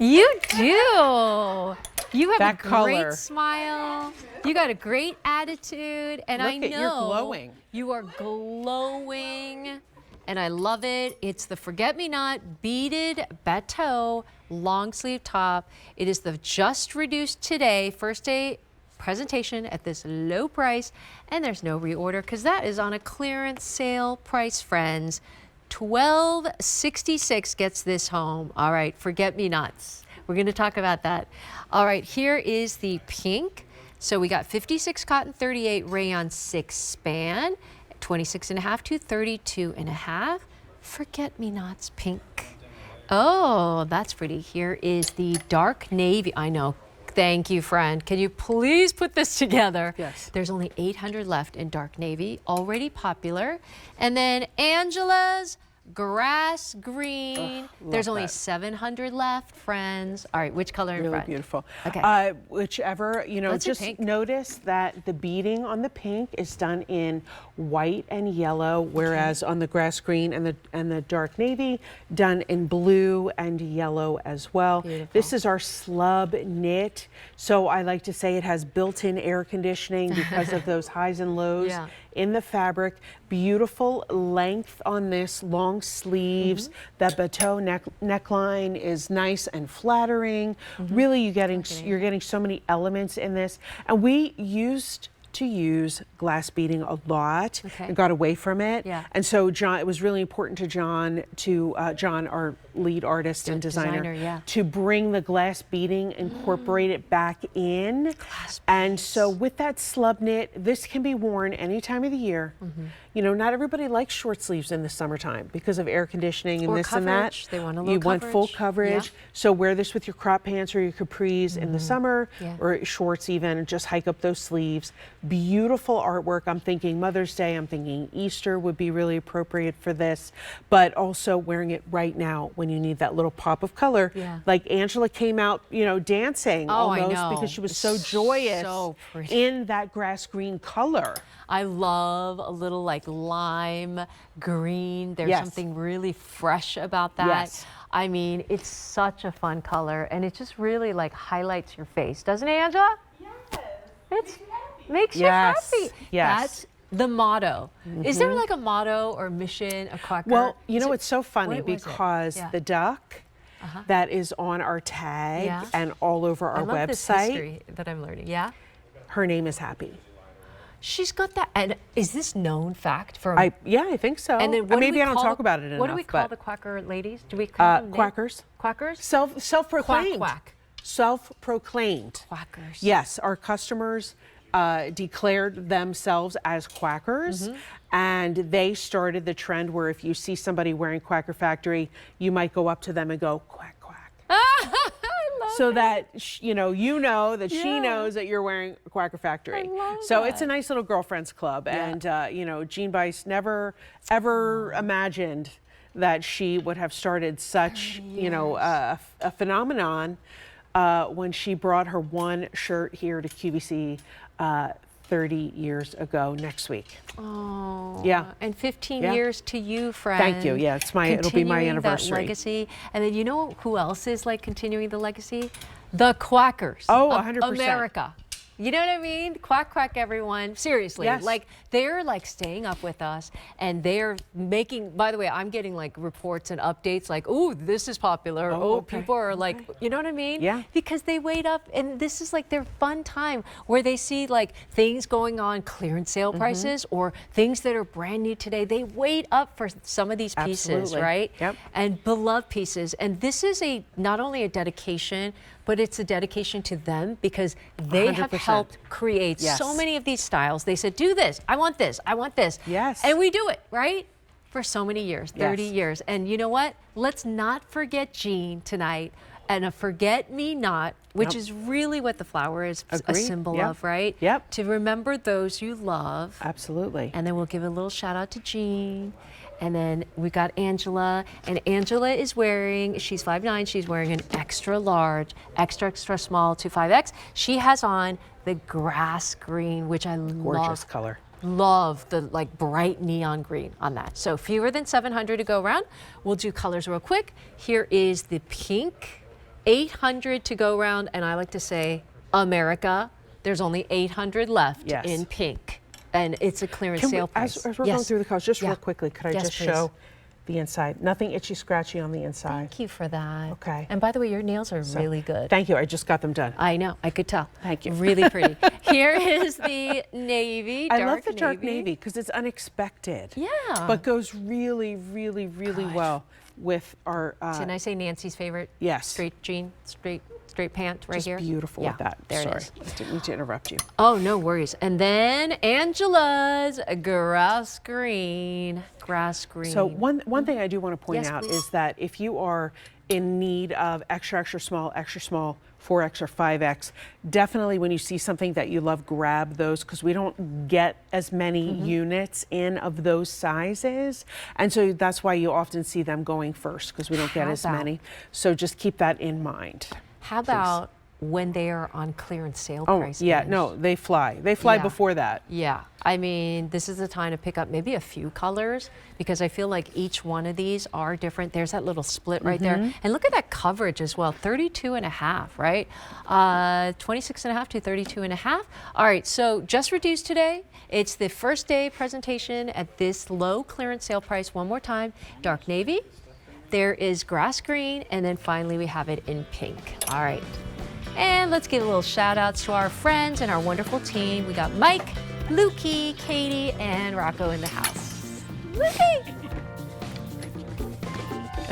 You do. You have That a color. great smile. You got a great attitude, and I know Look at, you're glowing. You are glowing, and I love it. It's the Forget-Me-Not Beaded Bateau long sleeve top. It is the just reduced today, first day presentation at this low price, and there's no reorder because that is on a clearance sale price, friends. $12.66 gets this home. All right, Forget-Me-Nots. We're going to talk about that. All right, here is the pink. So we got 56 cotton, 38 rayon, 6 span, 26.5 to 32.5. Forget-Me-Nots pink. Oh, that's pretty. Here is the dark navy. I know. Thank you, friend. Can you please put this together? Yes. There's only 800 left in dark navy, already popular. And then Angela's grass green. There's only 700 left, friends. All right, which color in Really front? beautiful. Okay. Whichever, you know, Let's do just pink. notice that the beading on the pink is done in white and yellow, whereas on the grass green and the dark navy done in blue and yellow as well. Beautiful. This is our slub knit, so I like to say it has built-in air conditioning because of those highs and lows. Yeah. In the fabric. Beautiful length on this, long sleeves. That bateau neckline is nice and flattering. Really, you're getting so many elements in this. And we used to use glass beading a lot and got away from it. Yeah. And so John, it was really important to John, our lead artist and designer, to bring the glass beading, incorporate it back in. And so with that slub knit, this can be worn any time of the year. You know, not everybody likes short sleeves in the summertime because of air conditioning and Or this coverage. and that. They want a little You want full coverage. coverage. So wear this with your crop pants or your capris in the summer, or shorts even, and just hike up those sleeves. Beautiful artwork. I'm thinking Mother's Day, I'm thinking Easter would be really appropriate for this, but also wearing it right now when you need that little pop of color. Like Angela came out, you know, dancing almost because she was so joyous in that grass green color. I love a little like lime green. There's something really fresh about that. I mean, it's such a fun color, and it just really like highlights your face, doesn't it, Angela? Yes. It makes you happy. That's the motto. Is there like a motto or mission, a Quacker? Well, you know, it's so funny because the duck that is on our tag and all over our I love website, this history that I'm learning. her name is Happy. She's got that. And is this known fact for? Yeah, I think so. And then maybe I don't talk about it enough. What do we call the Quacker ladies? Do we call them Quackers? Quackers? Self-proclaimed. Quack. Self-proclaimed. Quackers. Yes, our customers declared themselves as Quackers, and they started the trend where if you see somebody wearing Quacker Factory, you might go up to them and go, quack, quack. So that, you know that she knows that you're wearing Quacker Factory. So it's a nice little girlfriends club. And, you know, Jean Bice never, ever imagined that she would have started such, you know, a phenomenon when she brought her one shirt here to QVC 30 years ago next week. Oh. Yeah. And 15 years to you, friend. Thank you. Yeah, it'll be my anniversary. That legacy. And then you know who else is like continuing the legacy? The Quackers. Oh, of 100%. America. You know what I mean? Quack, quack, everyone. Seriously. Yes. Like, they're like staying up with us, and they're making, by the way, I'm getting like reports and updates like, oh, this is popular. People are like, you know what I mean? Yeah. Because they wait up, and this is like their fun time where they see like things going on, clearance sale prices, or things that are brand new today. They wait up for some of these pieces, right? Yep. And beloved pieces. And this is not only a dedication, but it's a dedication to them because they 100%. have helped create so many of these styles. They said, do this, I want this, I want this. Yes. And we do it, right? For so many years, 30 years. And you know what? Let's not forget Jean tonight and a forget-me-not, which is really what the flower is a symbol of, right? Yep. To remember those you love. Absolutely. And then we'll give a little shout out to Jean. And then we got Angela, and Angela is wearing, she's 5'9", she's wearing an extra large, extra small 25X. She has on the grass green, which I love. Gorgeous color. Love the like bright neon green on that. So fewer than 700 to go around. We'll do colors real quick. Here is the pink. 800 to go around, and I like to say, America, there's only 800 left Yes. in pink. And it's a clearance sale price. As we're going through the colors, just Yeah. real quickly, could I Yes, just please. show the inside? Nothing itchy, scratchy on the inside. Thank you for that. Okay. And by the way, your nails are So, really good. Thank you. I just got them done. I know, I could tell. Thank you. Really pretty. Here is the navy, I love the dark navy because it's unexpected. Yeah. But goes really, really, really well with our. Can I say Nancy's favorite? Yes. Straight jean, straight pant right just here. beautiful Yeah, with that. there Sorry, it is. I didn't mean to interrupt you. Oh, no worries. And then Angela's grass green. Grass green. So one thing I do want to point Yes, out please. is that if you are in need of extra small, 4X or 5X, definitely when you see something that you love, grab those because we don't get as many units in of those sizes. And so that's why you often see them going first because we don't get How as about- many. So just keep that in mind. How about when they are on clearance sale Oh, price? yeah, Ange? no, they fly. They fly Yeah. before that. Yeah, I mean, this is the time to pick up maybe a few colors because I feel like each one of these are different. There's that little split right there. And look at that coverage as well, 32 and a half, right? 26 and a half to 32 and a half. All right, so just reduced today. It's the first day presentation at this low clearance sale price. One more time, dark navy. There is grass green, and then finally we have it in pink. All right. And let's give a little shout outs to our friends and our wonderful team. We got Mike, Lukey, Katie, and Rocco in the house. Lukey!